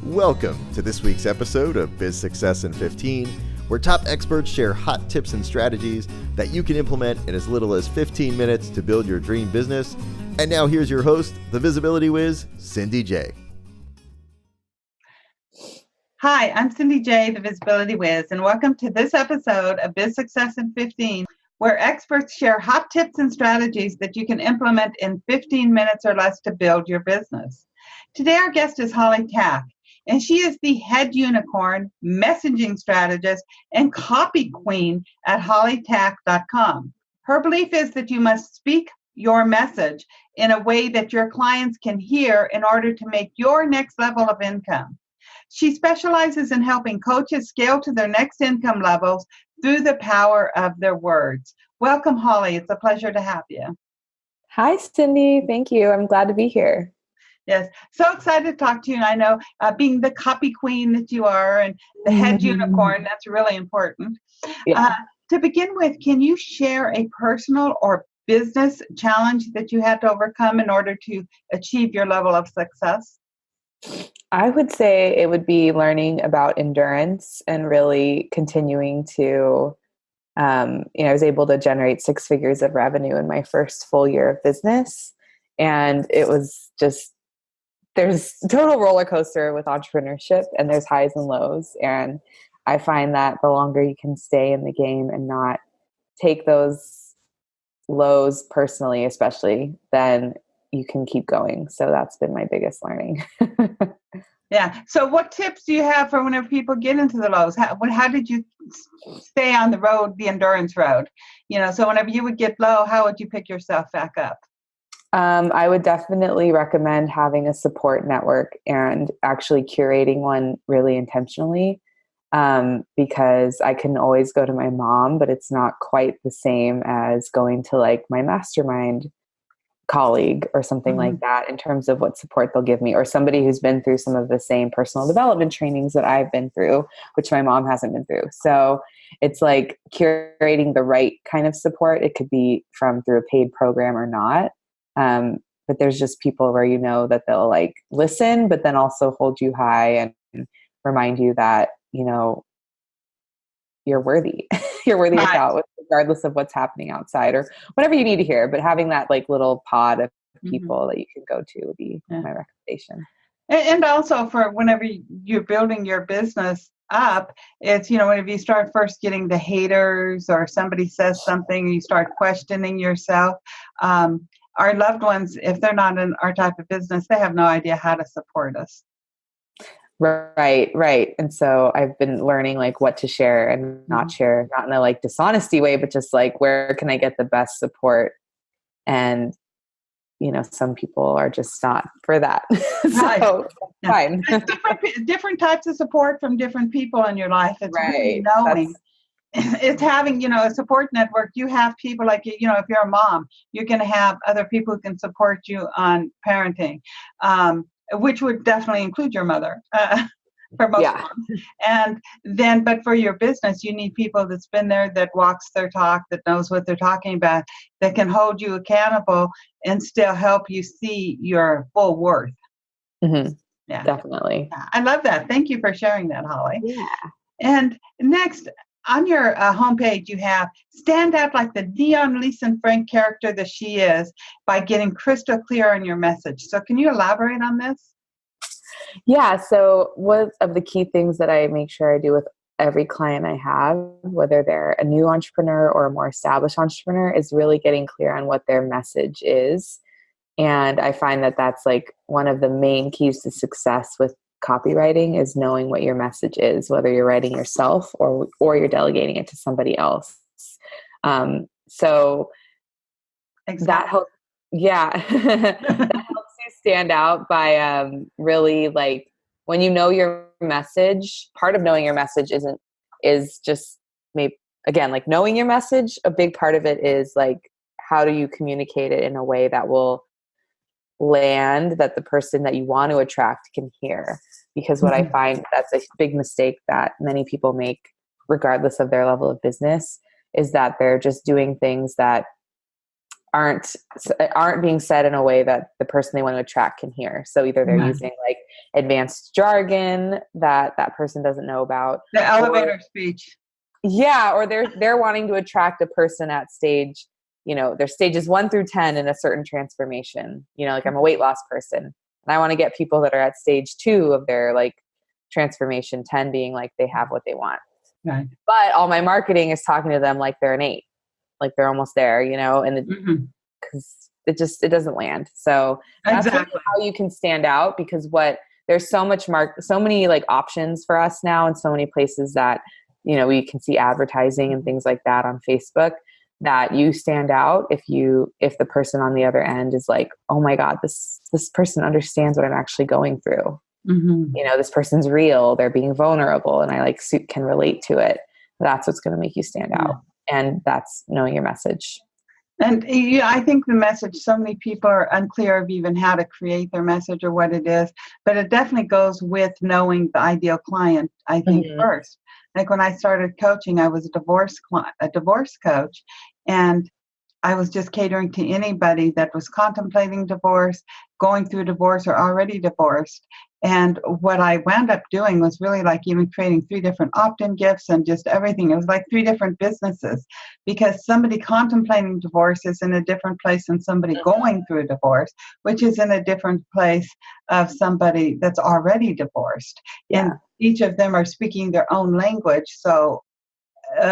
Welcome to this week's episode of Biz Success in 15, where top experts share hot tips and strategies that you can implement in as little as 15 minutes to build your dream business. And now here's your host, the Visibility Whiz, Cindy J. Hi, I'm Cindy J, the Visibility Whiz, and welcome to this episode of Biz Success in 15, where experts share hot tips and strategies that you can implement in 15 minutes or less to build your business. Today, our guest is Holly Tack, and she is the head unicorn, messaging strategist, and copy queen at hollytack.com. Her belief is that you must speak your message in a way that your clients can hear in order to make your next level of income. She specializes in helping coaches scale to their next income levels through the power of their words. Welcome, Holly. It's a pleasure to have you. Hi, Cindy. Thank you. I'm glad to be here. Yes, so excited to talk to you. And I know being the copy queen that you are and the head unicorn, that's really important. Yeah. To begin with, can you share a personal or business challenge that you had to overcome in order to achieve your level of success? I would say it would be learning about endurance and really continuing to, I was able to generate 6 figures of revenue in my first full year of business. And it was just, there's total roller coaster with entrepreneurship, and there's highs and lows. And I find that the longer you can stay in the game and not take those lows personally, especially, then you can keep going. So that's been my biggest learning. Yeah. So what tips do you have for whenever people get into the lows? How did you stay on the road, the endurance road? So whenever you would get low, how would you pick yourself back up? I would definitely recommend having a support network and actually curating one really intentionally, because I can always go to my mom, but it's not quite the same as going to like my mastermind colleague or something like that in terms of what support they'll give me, or somebody who's been through some of the same personal development trainings that I've been through, which my mom hasn't been through. So it's like curating the right kind of support. It could be through a paid program or not. But there's just people where that they'll like listen, but then also hold you high and remind you that, you're worthy. You're worthy without, regardless of what's happening outside or whatever you need to hear. But having that like little pod of people that you can go to would be my recommendation. And also for whenever you're building your business up, it's, whenever you start first getting the haters or somebody says something, you start questioning yourself. Our loved ones, if they're not in our type of business, they have no idea how to support us. Right. And so I've been learning like what to share and not share, not in a like dishonesty way, but just like, where can I get the best support? And, some people are just not for that. So fine. There's different types of support from different people in your life. It's really knowing. It's having, a support network. You have people like, if you're a mom, you're going to have other people who can support you on parenting, which would definitely include your mother for most moms. And then, but for your business, you need people that's been there, that walks their talk, that knows what they're talking about, that can hold you accountable and still help you see your full worth. Mm-hmm. Yeah, definitely. I love that. Thank you for sharing that, Holly. Yeah. And next, on your homepage, you have stand out like the Dion Lisa Frank character that she is by getting crystal clear on your message. So can you elaborate on this? Yeah. So one of the key things that I make sure I do with every client I have, whether they're a new entrepreneur or a more established entrepreneur, is really getting clear on what their message is. And I find that that's like one of the main keys to success with copywriting, is knowing what your message is, whether you're writing yourself or you're delegating it to somebody else. So that helps. Yeah. That helps you stand out by really like, when you know your message, part of knowing your message is just maybe, again, like knowing your message. A big part of it is like, how do you communicate it in a way that will land, that the person that you want to attract can hear? Because what I find that's a big mistake that many people make, regardless of their level of business, is that they're just doing things that aren't being said in a way that the person they want to attract can hear. So either they're using like advanced jargon that that person doesn't know about, the elevator speech. Yeah, or they're wanting to attract a person at stage, their stages 1 through 10 in a certain transformation. Like I'm a weight loss person, and I want to get people that are at stage 2 of their like transformation, 10 being like they have what they want. Right. But all my marketing is talking to them like they're an 8, like they're almost there, and because it doesn't land. So that's Exactly how you can stand out, because there's so many like options for us now, and so many places that we can see advertising and things like that on Facebook, that you stand out if the person on the other end is like, oh my God, this person understands what I'm actually going through. This person's real, they're being vulnerable, and I can relate to it. That's what's going to make you stand out. And that's knowing your message. And I think the message, so many people are unclear of even how to create their message or what it is, but it definitely goes with knowing the ideal client, I think, first. Like when I started coaching, I was a divorce coach, and I was just catering to anybody that was contemplating divorce, going through divorce, or already divorced. And what I wound up doing was really like even creating 3 different opt-in gifts and just everything. It was like 3 different businesses, because somebody contemplating divorce is in a different place than somebody going through a divorce, which is in a different place of somebody that's already divorced. Yeah. And each of them are speaking their own language. So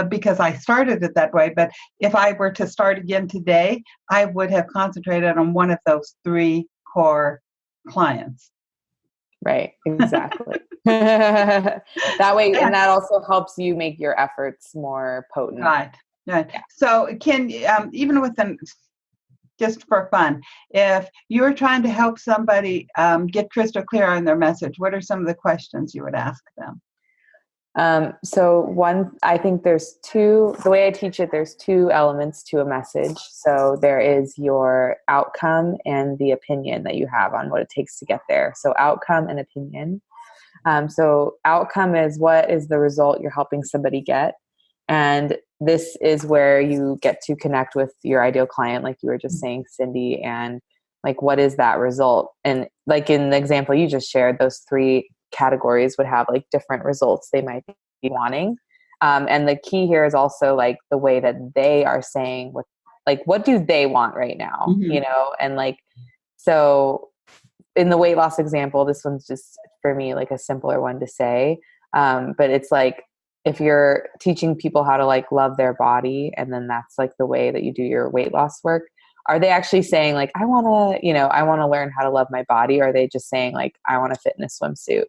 because I started it that way, but if I were to start again today, I would have concentrated on one of those 3 core clients. Right, exactly. That way, and that also helps you make your efforts more potent. Right. Yeah. So can even within, just for fun, if you were trying to help somebody get crystal clear on their message, what are some of the questions you would ask them? So one, I think the way I teach it, there's 2 elements to a message. So there is your outcome and the opinion that you have on what it takes to get there. So outcome and opinion. So outcome is what is the result you're helping somebody get. And this is where you get to connect with your ideal client, like you were just saying, Cindy, and like, what is that result? And like in the example you just shared, those 3 categories would have like different results they might be wanting. And the key here is also like the way that they are saying what do they want right now, and like, so in the weight loss example, this one's just for me, like a simpler one to say. But it's like, if you're teaching people how to like love their body, and then that's like the way that you do your weight loss work, are they actually saying like, I want to learn how to love my body? Or are they just saying like, I want to fit in a swimsuit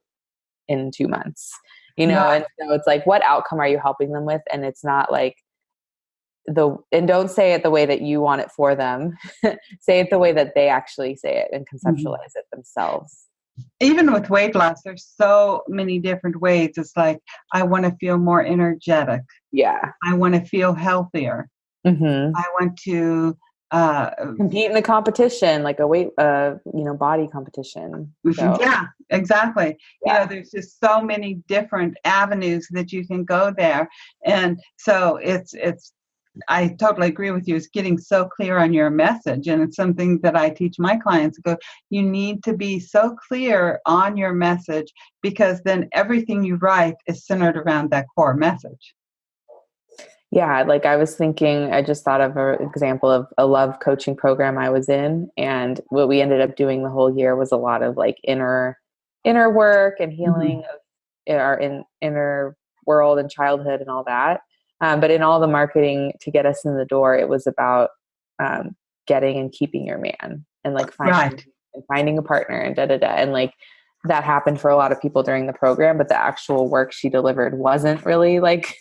in 2 months, Yeah. And so it's like, what outcome are you helping them with? And it's not like and don't say it the way that you want it for them. Say it the way that they actually say it and conceptualize it themselves. Even with weight loss, there's so many different ways. It's like, I want to feel more energetic. Yeah. I want to feel healthier. I want to compete in a competition, like a weight, body competition. So, yeah, exactly. Yeah. There's just so many different avenues that you can go there. And so I totally agree with you. It's getting so clear on your message. And it's something that I teach my clients. You need to be so clear on your message, because then everything you write is centered around that core message. Yeah, like I was thinking, I just thought of an example of a love coaching program I was in. And what we ended up doing the whole year was a lot of like inner work and healing of our inner world and childhood and all that. But in all the marketing to get us in the door, it was about getting and keeping your man, and like finding a partner and and like that happened for a lot of people during the program. But the actual work she delivered wasn't really like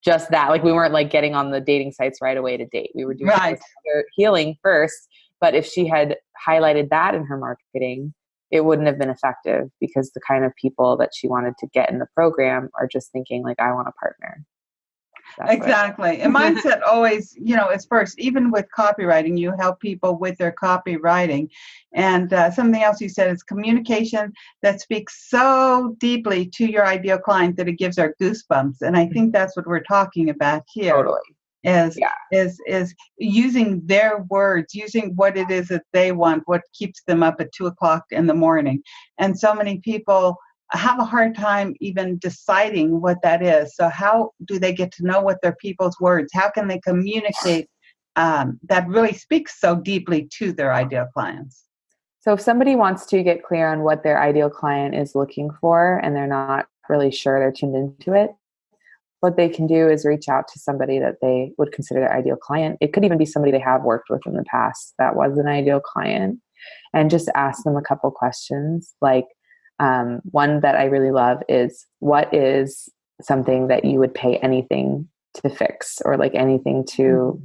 just that. Like we weren't like getting on the dating sites right away to date. We were doing healing first. But if she had highlighted that in her marketing, it wouldn't have been effective, because the kind of people that she wanted to get in the program are just thinking like, I want a partner. Exactly. And mindset always, is first. Even with copywriting, you help people with their copywriting. And something else you said is communication that speaks so deeply to your ideal client that it gives our goosebumps. And I think that's what we're talking about here. Totally. is Yeah. is using their words, using what it is that they want, what keeps them up at 2 o'clock in the morning. And so many people have a hard time even deciding what that is. So how do they get to know what their people's words? How can they communicate that really speaks so deeply to their ideal clients? So if somebody wants to get clear on what their ideal client is looking for and they're not really sure, they're tuned into it, what they can do is reach out to somebody that they would consider their ideal client. It could even be somebody they have worked with in the past that was an ideal client, and just ask them a couple questions. Like one that I really love is, what is something that you would pay anything to fix, or like anything to,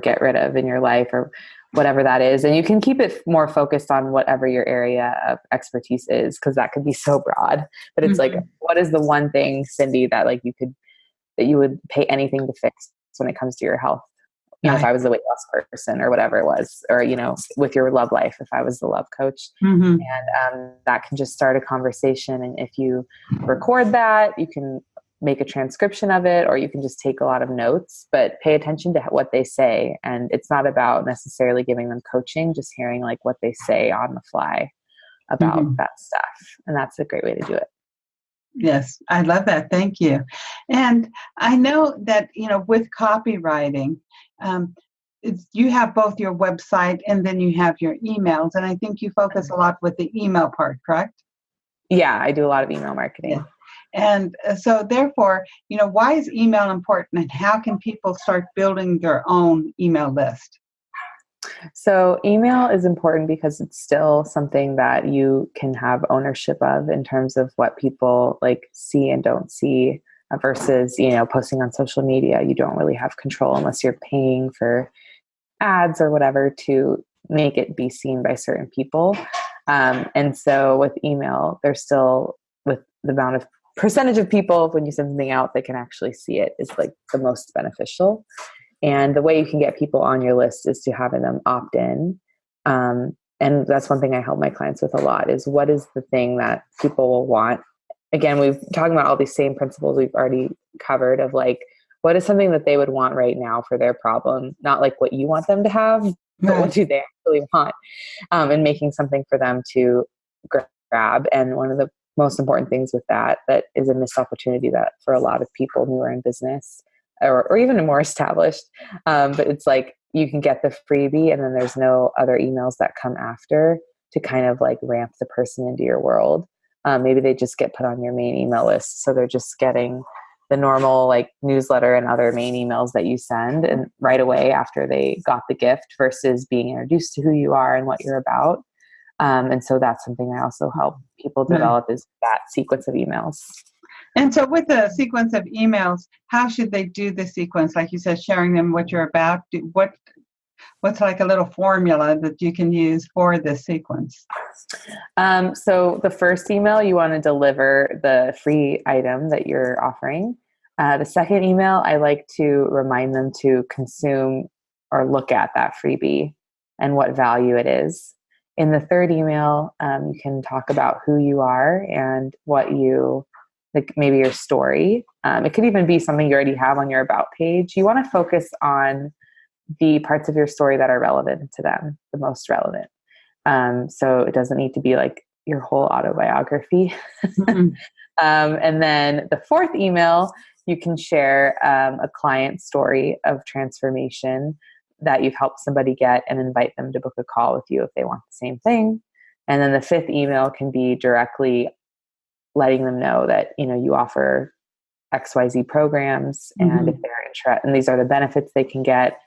get rid of in your life, or whatever that is. And you can keep it more focused on whatever your area of expertise is, because that could be so broad. But it's like, what is the one thing, Cindy, that like that you would pay anything to fix when it comes to your health? If I was the weight loss person, or whatever it was, or, with your love life, if I was the love coach. And that can just start a conversation. And if you record that, you can make a transcription of it, or you can just take a lot of notes, but pay attention to what they say. And it's not about necessarily giving them coaching, just hearing like what they say on the fly about that stuff. And that's a great way to do it. Yes, I love that. Thank you. And I know that, with copywriting, you have both your website and then you have your emails. And I think you focus a lot with the email part, correct? Yeah, I do a lot of email marketing. Yeah. And so therefore, why is email important, and how can people start building their own email list? So email is important because it's still something that you can have ownership of in terms of what people like see and don't see, versus, posting on social media. You don't really have control unless you're paying for ads or whatever to make it be seen by certain people. And so with email, there's still, with the amount of percentage of people, when you send something out, they can actually see it, is like the most beneficial. And the way you can get people on your list is to having them opt in. And that's one thing I help my clients with a lot, is what is the thing that people will want. Again, we've talking about all these same principles we've already covered, of like, what is something that they would want right now for their problem? Not like what you want them to have, but what do they actually want? And making something for them to grab. And one of the most important things with that is a missed opportunity that for a lot of people newer in business, or even more established. But it's like, you can get the freebie and then there's no other emails that come after to kind of like ramp the person into your world. Maybe they just get put on your main email list. So they're just getting the normal like newsletter and other main emails that you send, and right away after they got the gift, versus being introduced to who you are and what you're about. And so that's something I also help people develop, is that sequence of emails. And so with the sequence of emails, how should they do the sequence? Like you said, sharing them what you're about. What's like a little formula that you can use for this sequence? So the first email, you want to deliver the free item that you're offering. The second email, I like to remind them to consume or look at that freebie and what value it is. In the third email, you can talk about who you are and what you, like maybe your story. It could even be something you already have on your about page. You want to focus on the parts of your story that are relevant to them, the most relevant. So it doesn't need to be like your whole autobiography. And then the fourth email, you can share a client story of transformation that you've helped somebody get, and invite them to book a call with you if they want the same thing. And then the fifth email can be directly letting them know that, you offer XYZ programs, and if they're interested, and these are the benefits they can get.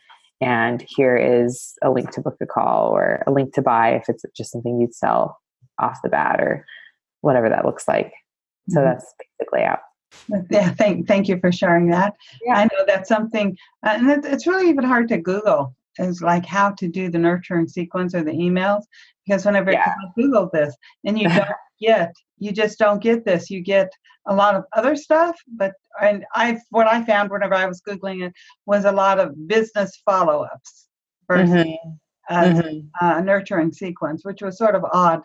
And here is a link to book a call, or a link to buy if it's just something you'd sell off the bat, or whatever that looks like. So that's basic layout. Yeah, thank you for sharing that. Yeah. I know that's something, and it's really even hard to Google, is like how to do the nurturing sequence or the emails, because whenever I Google this, and you just don't get this. You get a lot of other stuff, what I found whenever I was Googling it was a lot of business follow-ups versus a nurturing sequence, which was sort of odd.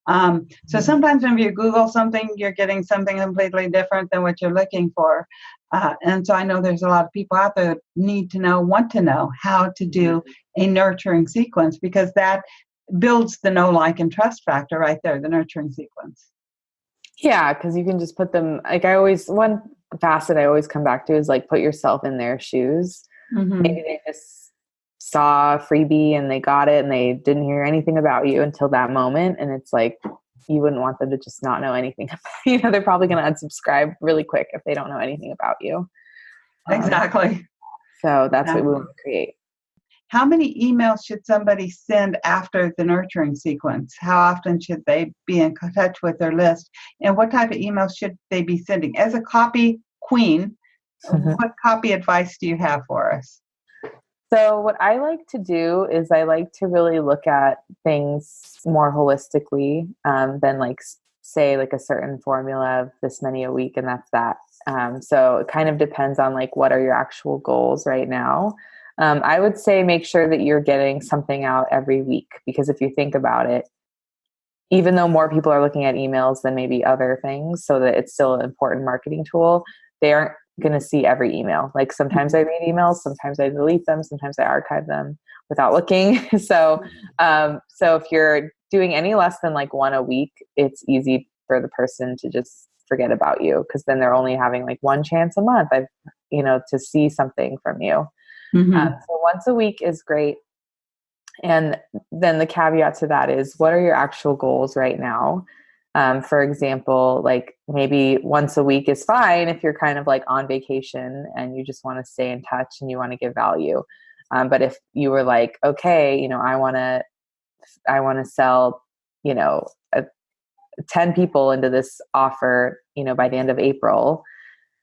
So sometimes when you Google something, you're getting something completely different than what you're looking for. And so I know there's a lot of people out there that need to know, want to know how to do a nurturing sequence, because that builds the know, like, and trust factor right there, the nurturing sequence. Yeah, because you can just put them, like one facet I always come back to is like put yourself in their shoes. Mm-hmm. Maybe they just saw a freebie and they got it and they didn't hear anything about you until that moment. And it's like, you wouldn't want them to just not know anything about you. They're probably going to unsubscribe really quick if they don't know anything about you. Exactly. So that's what we want to create. How many emails should somebody send after the nurturing sequence? How often should they be in touch with their list? And what type of emails should they be sending? As a copy queen, what copy advice do you have for us? So what I like to do is I like to really look at things more holistically than like say like a certain formula of this many a week and that's that. So it kind of depends on like what are your actual goals right now. I would say make sure that you're getting something out every week, because if you think about it, even though more people are looking at emails than maybe other things, so that it's still an important marketing tool, they aren't going to see every email. Like sometimes I read emails, sometimes I delete them, sometimes I archive them without looking. So if you're doing any less than like one a week, it's easy for the person to just forget about you, because then they're only having like one chance a month, to see something from you. So once a week is great. And then the caveat to that is, what are your actual goals right now? For example, like maybe once a week is fine if you're kind of like on vacation and you just want to stay in touch and you want to give value. But if you were like, okay, I want to sell, 10 people into this offer, by the end of April,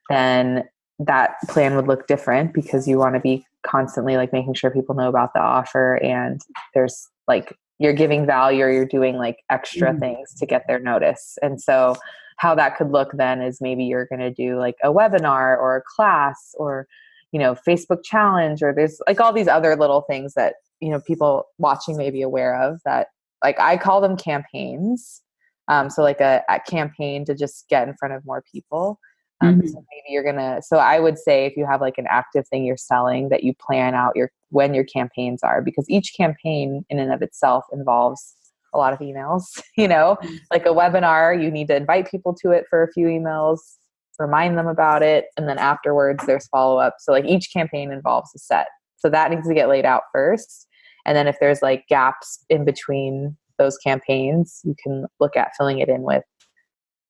then that plan would look different, because you want to be constantly like making sure people know about the offer, and there's like you're giving value or you're doing like extra things to get their notice. And so how that could look then is maybe you're going to do like a webinar or a class or, Facebook challenge, or there's like all these other little things that, people watching may be aware of, that like I call them campaigns. So like a campaign to just get in front of more people. So maybe so I would say if you have like an active thing you're selling, that you plan out when your campaigns are, because each campaign in and of itself involves a lot of emails, like a webinar, you need to invite people to it for a few emails, remind them about it. And then afterwards there's follow-up. So like each campaign involves a set. So that needs to get laid out first. And then if there's like gaps in between those campaigns, you can look at filling it in with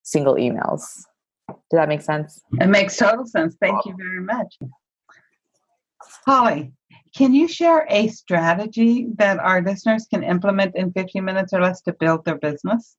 single emails. Does that make sense? It makes total sense. Thank you very much. Holly, can you share a strategy that our listeners can implement in 15 minutes or less to build their business?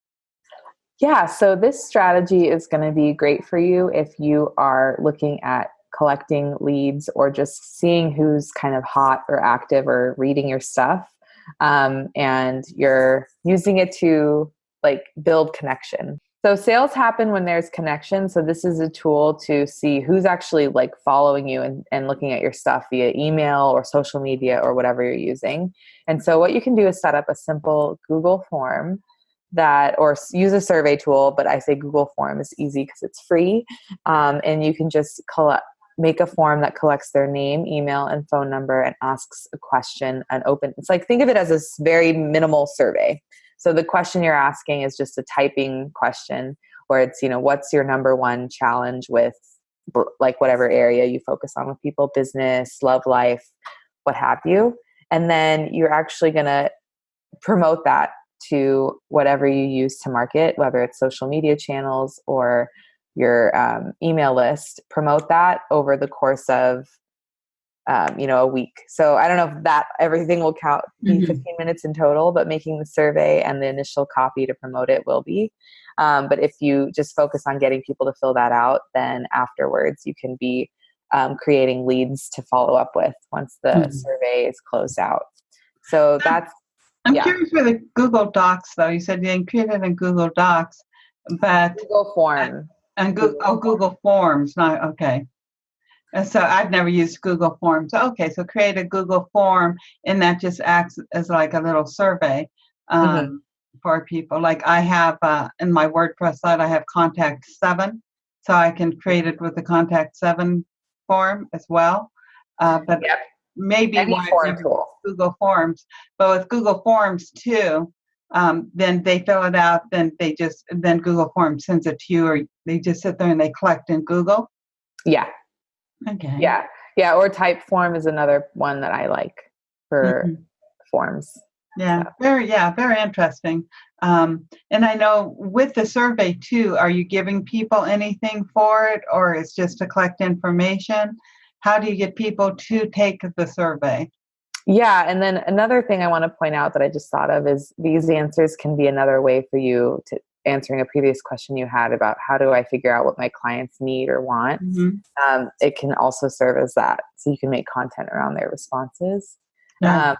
Yeah, so this strategy is going to be great for you if you are looking at collecting leads or just seeing who's kind of hot or active or reading your stuff, and you're using it to like build connection. So sales happen when there's connection. So this is a tool to see who's actually like following you and looking at your stuff via email or social media or whatever you're using. And so what you can do is set up a simple Google form or use a survey tool, but I say Google form is easy because it's free. And you can just make a form that collects their name, email, and phone number and asks a question and it's like, think of it as a very minimal survey. So the question you're asking is just a typing question where it's, what's your number one challenge with like whatever area you focus on with people, business, love life, what have you. And then you're actually going to promote that to whatever you use to market, whether it's social media channels or your email list. Promote that over the course of a week. So I don't know if that everything will count 15 minutes in total, but making the survey and the initial copy to promote it will be. But if you just focus on getting people to fill that out, then afterwards you can be creating leads to follow up with once the survey is closed out. So I'm curious for the Google Docs, though. You said you didn't create it in Google Docs, but Google Form. And Google Forms. Not okay. And so I've never used Google Forms. Okay, so create a Google form, and that just acts as like a little survey for for people. Like I have in my WordPress site, I have contact 7, so I can create it with the contact 7 form as well. But Yep. maybe Any why I've form never tool. used Google Forms, but with Google Forms too, then they fill it out, then Google Forms sends it to you, or they just sit there and they collect in Google. Yeah. Okay. Yeah. Or Typeform is another one that I like for forms. Yeah, very interesting. And I know with the survey too, are you giving people anything for it, or it's just to collect information? How do you get people to take the survey? Yeah. And then another thing I want to point out that I just thought of is these answers can be another way for you to answering a previous question you had about how do I figure out what my clients need or want. It can also serve as that. So you can make content around their responses. Right.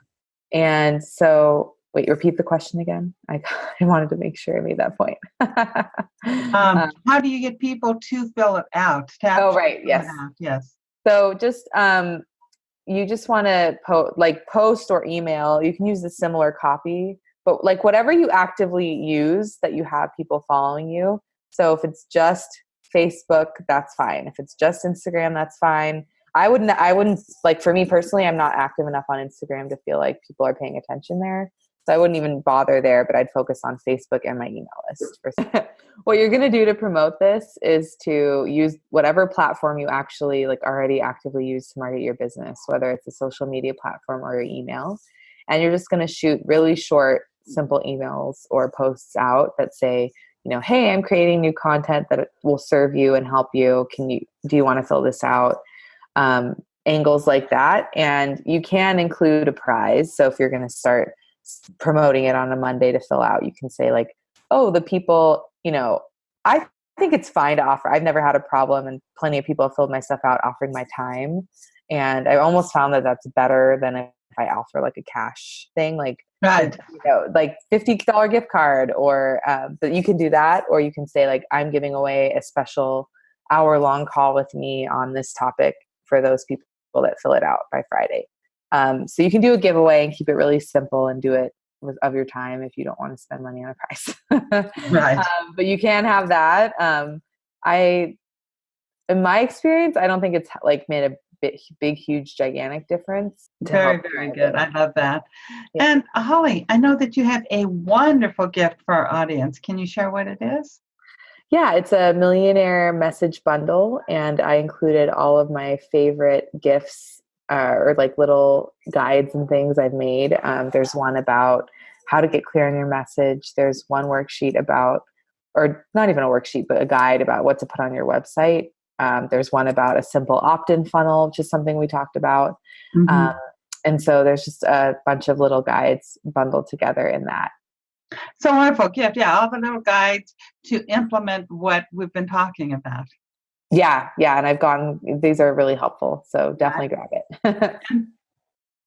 And so, wait, repeat the question again. I wanted to make sure I made that point. How do you get people to fill it out? Right. Yes. Yes. So just, you just want to post or email. You can use a similar copy, but like whatever you actively use that you have people following you. So if it's just Facebook, that's fine. If it's just Instagram, that's fine. I wouldn't like, for me personally, I'm not active enough on Instagram to feel like people are paying attention there. So I wouldn't even bother there, but I'd focus on Facebook and my email list. What you're going to do to promote this is to use whatever platform you actually like already actively use to market your business, whether it's a social media platform or your email. And you're just going to shoot really short, simple emails or posts out that say, hey, I'm creating new content that will serve you and help you. Do you want to fill this out? Angles like that. And you can include a prize. So if you're going to start promoting it on a Monday to fill out, you can say like, oh, the people, I think it's fine to offer. I've never had a problem, and plenty of people have filled my stuff out offering my time. And I almost found that that's better than if I offer like a cash thing, like, right. Like $50 gift card, or, but you can do that, or you can say like, I'm giving away a special hour-long call with me on this topic for those people that fill it out by Friday. So you can do a giveaway and keep it really simple and do it of your time if you don't want to spend money on a prize. Right. But you can have that. In my experience, I don't think it's like made a big, huge, gigantic difference. Very, very good. I love that. Yeah. And Holly, I know that you have a wonderful gift for our audience. Can you share what it is? Yeah, it's a millionaire message bundle, and I included all of my favorite gifts or like little guides and things I've made. There's one about how to get clear on your message. There's one worksheet about, or not even a worksheet, but a guide about what to put on your website. There's one about a simple opt-in funnel, which is something we talked about. And so there's just a bunch of little guides bundled together in that. So wonderful gift. Yeah, all the little guides to implement what we've been talking about. Yeah. And these are really helpful. So definitely grab it.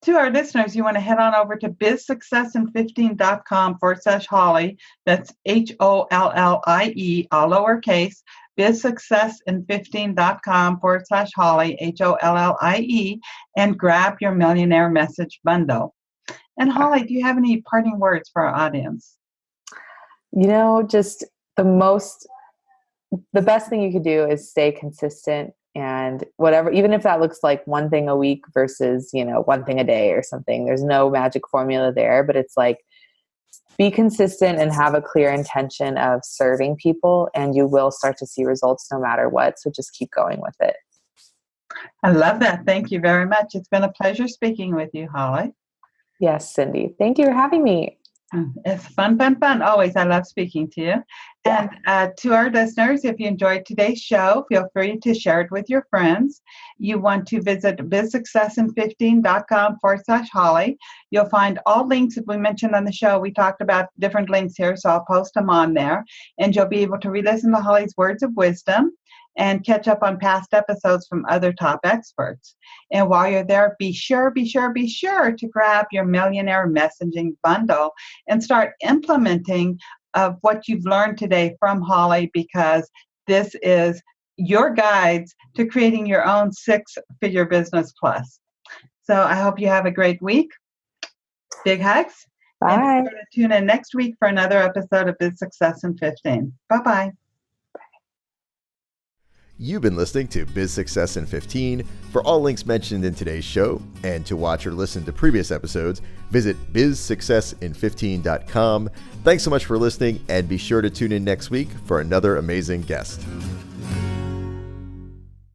To our listeners, you want to head on over to bizsuccessin15.com/Holly. That's HOLLIE, all lowercase, bizsuccessin15.com/Holly, HOLLIE, and grab your millionaire message bundle. And Holly, do you have any parting words for our audience? Just the best thing you could do is stay consistent, and whatever, even if that looks like one thing a week versus, one thing a day or something, there's no magic formula there, but it's like, be consistent and have a clear intention of serving people, and you will start to see results no matter what. So just keep going with it. I love that. Thank you very much. It's been a pleasure speaking with you, Holly. Yes, Cindy. Thank you for having me. It's fun. Always. I love speaking to you. Yeah. And to our listeners, if you enjoyed today's show, feel free to share it with your friends. You want to visit bizsuccessin15.com/Holly. You'll find all links that we mentioned on the show. We talked about different links here, so I'll post them on there. And you'll be able to re-listen to Holly's words of wisdom and catch up on past episodes from other top experts. And while you're there, be sure to grab your millionaire messaging bundle and start implementing what you've learned today from Holly, because this is your guides to creating your own 6-figure business plus. So I hope you have a great week. Big hugs Bye. And be sure to tune in next week for another episode of Biz Success in 15. Bye-bye. You've been listening to Biz Success in 15. For all links mentioned in today's show and to watch or listen to previous episodes, visit bizsuccessin15.com. Thanks so much for listening, and be sure to tune in next week for another amazing guest.